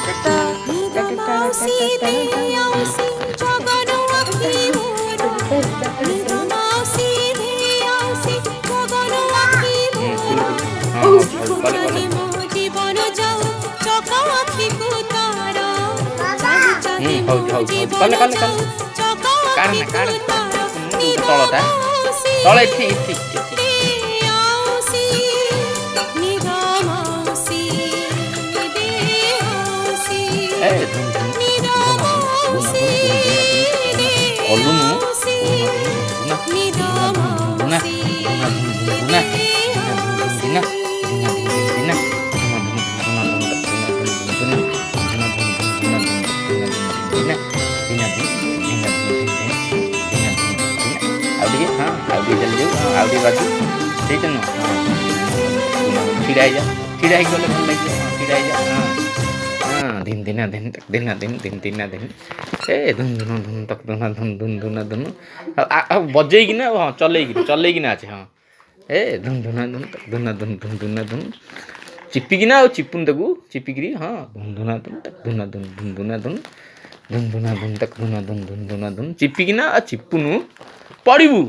ମାଉସୀ ଦେଆଉସି ଜଗନ ଆଖି ମୋର ନିଦ ମାଉସୀ ଦେଆଉସି ଜଗନ ଆଖି ମୋର ଚାହୁଁଛନ୍ତି ମୋ ଜୀବନ ଯାଉ ଚକ ଆଖିକୁ ତାର ଚାହୁଁଛନ୍ତି ମୋ ଜୀବନ ଯାଉ ଚକ ଆଖିକୁ ତାର ନିଦ ମାଉସୀ ଦେଆଉସି ନିଦ ମାଉସୀ ଦେଆଉସି ନିଦ ମାଉସୀ ଦେଆଉସି ନିଦ ମାଉସୀ छिड़ा जा छिड़ा गले भल लगे छिड़ा जा दिन दिना दिन तक दिना दिन दिन दिना दिन ए धुन धुन धुन तक धुना धुन धुन धुना धुन बजेगी ना हाँ चलेगी ना अच्छे हाँ ए धुन धुना धुन तक धुना धुन धुन धुना धुन चिपिकी ना चिपुन तक चिपिकी हाँ धुन धुना धुन तक धुना धुन धुन धुना धुन धुन धुना धुन तक धुना धुन धुन धुना धुन चिपिकी ना चिपुनु पड़ू।